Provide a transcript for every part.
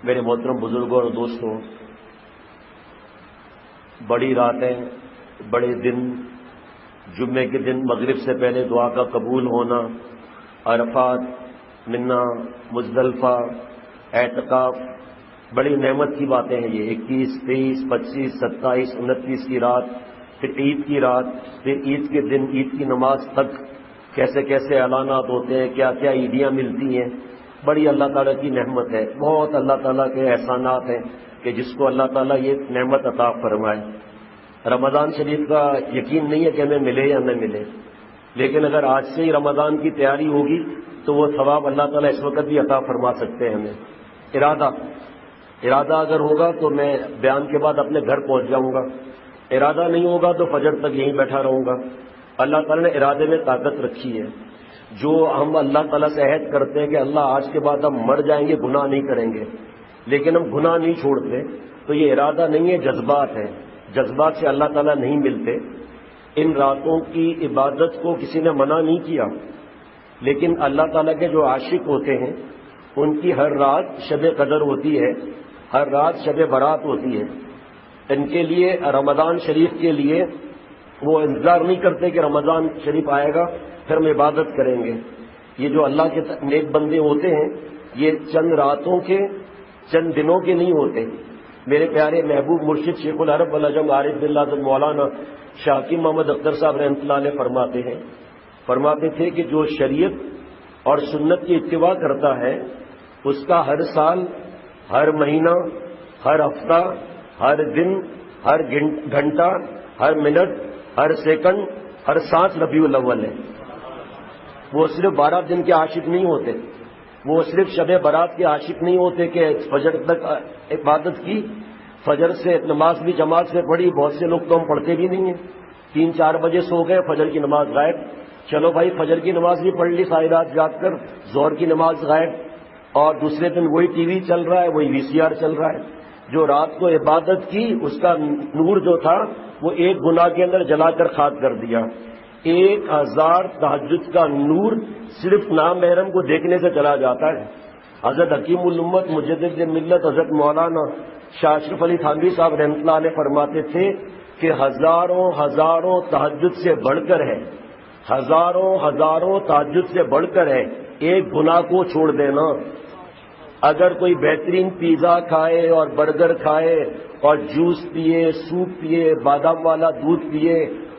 میرے محترم بزرگوں اور دوستوں، بڑی راتیں، بڑے دن، جمعے کے دن مغرب سے پہلے دعا کا قبول ہونا، عرفات، منا، مزدلفہ، اعتکاف، بڑی نعمت کی باتیں ہیں یہ۔ 21، 23، 25، 27، 29 کی رات، پھر عید کی رات، پھر عید کے دن عید کی نماز تک کیسے کیسے اعلانات ہوتے ہیں، کیا کیا عیدیاں ملتی ہیں۔ بڑی اللہ تعالیٰ کی نعمت ہے، بہت اللہ تعالیٰ کے احسانات ہیں کہ جس کو اللہ تعالیٰ یہ نعمت عطا فرمائے۔ رمضان شریف کا یقین نہیں ہے کہ ہمیں ملے یا نہ ملے، لیکن اگر آج سے ہی رمضان کی تیاری ہوگی تو وہ ثواب اللہ تعالیٰ اس وقت بھی عطا فرما سکتے ہیں ہمیں۔ ارادہ اگر ہوگا تو میں بیان کے بعد اپنے گھر پہنچ جاؤں گا، ارادہ نہیں ہوگا تو فجر تک یہیں بیٹھا رہوں گا۔ اللہ تعالیٰ نے ارادے میں طاقت رکھی ہے۔ جو ہم اللہ تعالیٰ سے عہد کرتے ہیں کہ اللہ آج کے بعد ہم مر جائیں گے، گناہ نہیں کریں گے، لیکن ہم گناہ نہیں چھوڑتے، تو یہ ارادہ نہیں ہے، جذبات ہے۔ جذبات سے اللہ تعالیٰ نہیں ملتے۔ ان راتوں کی عبادت کو کسی نے منع نہیں کیا، لیکن اللہ تعالیٰ کے جو عاشق ہوتے ہیں ان کی ہر رات شب قدر ہوتی ہے، ہر رات شب برات ہوتی ہے۔ ان کے لیے رمضان شریف کے لیے وہ انتظار نہیں کرتے کہ رمضان شریف آئے گا پھر ہم عبادت کریں گے۔ یہ جو اللہ کے نیک بندے ہوتے ہیں یہ چند راتوں کے، چند دنوں کے نہیں ہوتے۔ میرے پیارے محبوب مرشد شیخ العرب والعجم عارف باللہ مولانا شاہ حکیم محمد اختر صاحب رحمۃ اللہ علیہ فرماتے تھے کہ جو شریعت اور سنت کی اتباع کرتا ہے اس کا ہر سال، ہر مہینہ، ہر ہفتہ، ہر دن، ہر گھنٹہ، ہر منٹ، ہر سیکنڈ، ہر سانس ربیع الاول ہے۔ وہ صرف 12 دن کے عاشق نہیں ہوتے، وہ صرف شب برات کے عاشق نہیں ہوتے کہ فجر تک عبادت کی، فجر سے نماز بھی جماعت سے پڑھی، بہت سے لوگ تو ہم پڑھتے بھی نہیں ہیں، 3-4 بجے سو گئے، فجر کی نماز غائب۔ چلو بھائی فجر کی نماز بھی پڑھ لی ساری رات جاگ کر، ظہر کی نماز غائب، اور دوسرے دن وہی ٹی وی چل رہا ہے، وہی VCR چل رہا ہے۔ جو رات کو عبادت کی اس کا نور جو تھا وہ ایک گناہ کے اندر جلا کر خاک کر دیا۔ 1000 تہجد کا نور صرف نامحرم کو دیکھنے سے چلا جاتا ہے۔ حضرت حکیم الامت مجدد ملت حضرت مولانا شاہ اشرف علی تھانوی صاحب رحمۃ اللہ علیہ فرماتے تھے کہ ہزاروں تہجد سے بڑھ کر ہے، ہزاروں تہجد سے بڑھ کر ہے ایک گناہ کو چھوڑ دینا۔ اگر کوئی بہترین پیزا کھائے اور برگر کھائے اور جوس پیے، سوپ پیے، بادام والا دودھ پیے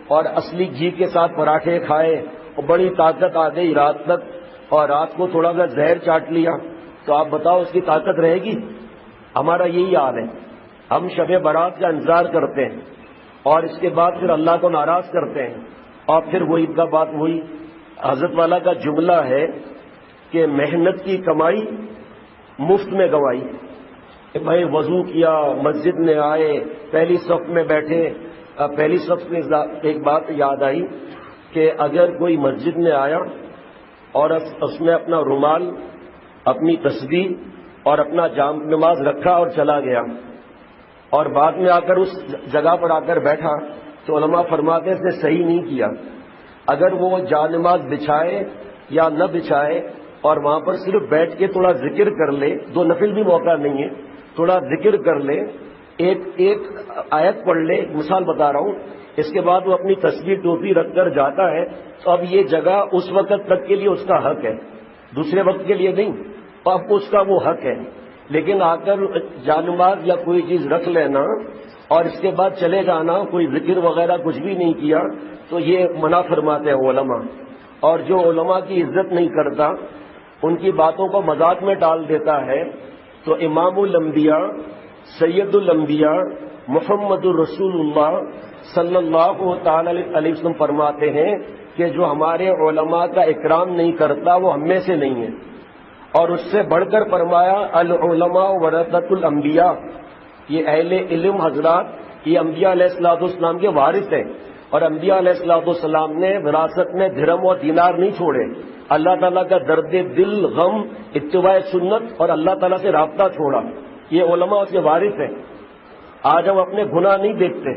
اور اصلی گھی کے ساتھ پراٹھے کھائے اور بڑی طاقت آ گئی رات تک، اور رات کو تھوڑا سا زہر چاٹ لیا، تو آپ بتاؤ اس کی طاقت رہے گی؟ ہمارا یہی حال ہے۔ ہم شب برات کا انتظار کرتے ہیں اور اس کے بعد پھر اللہ کو ناراض کرتے ہیں، اور پھر وہی کا بات وہی حضرت والا کا جملہ ہے کہ محنت کی کمائی مفت میں گوائی۔ بھائی وضو کیا، مسجد میں آئے، پہلی صف میں بیٹھے، پہلی صف میں ایک بات یاد آئی کہ اگر کوئی مسجد میں آیا اور اس میں اپنا رومال، اپنی تسبیح اور اپنا جام نماز رکھا اور چلا گیا، اور بعد میں آ کر اس جگہ پر آ کر بیٹھا، تو علماء فرماتے ہیں اس نے صحیح نہیں کیا۔ اگر وہ جا نماز بچھائے یا نہ بچھائے اور وہاں پر صرف بیٹھ کے تھوڑا ذکر کر لے، دو نفل بھی موقع نہیں ہے، تھوڑا ذکر کر لے، ایک آیت پڑھ لے، مثال بتا رہا ہوں، اس کے بعد وہ اپنی تسبیح ٹوپی رکھ کر جاتا ہے، تو اب یہ جگہ اس وقت تک کے لیے اس کا حق ہے، دوسرے وقت کے لیے نہیں، اب اس کا وہ حق ہے۔ لیکن آ کر جانماز یا کوئی چیز رکھ لینا اور اس کے بعد چلے جانا، کوئی ذکر وغیرہ کچھ بھی نہیں کیا، تو یہ منع فرماتے ہیں علماء۔ اور جو علماء کی عزت نہیں کرتا، ان کی باتوں کو مذاق میں ڈال دیتا ہے، تو امام الانبیاء سید الانبیاء محمد الرسول اللہ صلی اللہ تعالی علیہ وسلم فرماتے ہیں کہ جو ہمارے علماء کا اکرام نہیں کرتا وہ ہم میں سے نہیں ہے۔ اور اس سے بڑھ کر فرمایا العلماء ورثۃ الانبیاء، یہ اہل علم حضرات یہ انبیاء علیہ الصلوۃ والسلام کے وارث ہیں، اور انبیاء علیہ الصلوۃ والسلام نے وراثت میں درہم اور دینار نہیں چھوڑے۔ اللہ تعالیٰ کا درد دل، غم، اتباع سنت اور اللہ تعالیٰ سے رابطہ چھوڑا، یہ علماء اس کے وارث ہیں۔ آج ہم اپنے گناہ نہیں دیکھتے،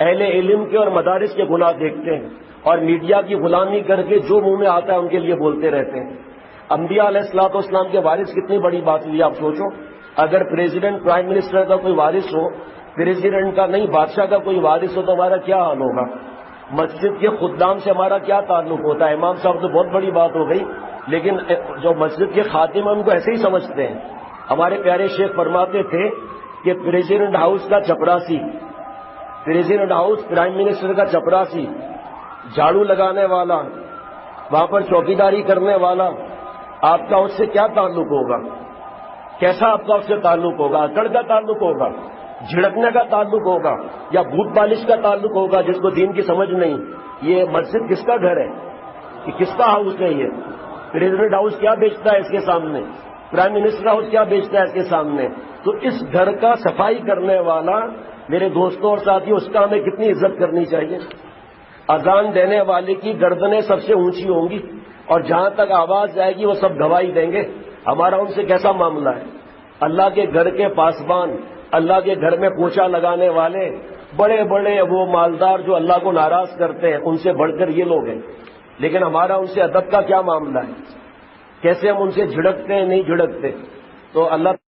اہل علم کے اور مدارس کے گناہ دیکھتے ہیں، اور میڈیا کی غلامی کر کے جو منہ میں آتا ہے ان کے لیے بولتے رہتے ہیں۔ انبیاء علیہ الصلوۃ والسلام کے وارث کتنی بڑی بات ہوئی آپ سوچو۔ اگر پریزیڈنٹ پرائم منسٹر کا کوئی وارث ہو، پریزیڈنٹ کا نہیں بادشاہ کا کوئی وارث ہو تو ہمارا کیا حال ہوگا؟ مسجد کے خدام سے ہمارا کیا تعلق ہوتا ہے؟ امام صاحب تو بہت بڑی بات ہو گئی، لیکن جو مسجد کے خادم ہیں ان کو ایسے ہی سمجھتے ہیں۔ ہمارے پیارے شیخ فرماتے تھے کہ پریزیڈنٹ ہاؤس کا چپراسی، پریزیڈنٹ ہاؤس پرائم منسٹر کا چپراسی، جھاڑو لگانے والا، وہاں پر چوکیداری کرنے والا، آپ کا اس سے کیا تعلق ہوگا؟ کیسا آپ کا اس سے تعلق ہوگا؟ اکڑ کا تعلق ہوگا، جھڑکنے کا تعلق ہوگا، یا بھوت پالش کا تعلق ہوگا جس کو دین کی سمجھ نہیں؟ یہ مسجد کس کا گھر ہے؟ کہ کس کا ہاؤس ہے یہ؟ پریزیڈنٹ ہاؤس کیا بیچتا ہے اس کے سامنے؟ پرائم منسٹر ہاؤس کیا بیچتا ہے اس کے سامنے؟ تو اس گھر کا صفائی کرنے والا میرے دوستوں اور ساتھیوں، اس کا ہمیں کتنی عزت کرنی چاہیے۔ اذان دینے والے کی گردنیں سب سے اونچی ہوں گی، اور جہاں تک آواز جائے گی وہ سب گواہی دیں گے۔ ہمارا ان سے کیسا معاملہ ہے؟ اللہ کے گھر کے پاسبان، اللہ کے گھر میں پوچھا لگانے والے، بڑے بڑے وہ مالدار جو اللہ کو ناراض کرتے ہیں، ان سے بڑھ کر یہ لوگ ہیں، لیکن ہمارا ان سے ادب کا کیا معاملہ ہے؟ کیسے ہم ان سے جھڑکتے ہیں، نہیں جھڑکتے؟ تو اللہ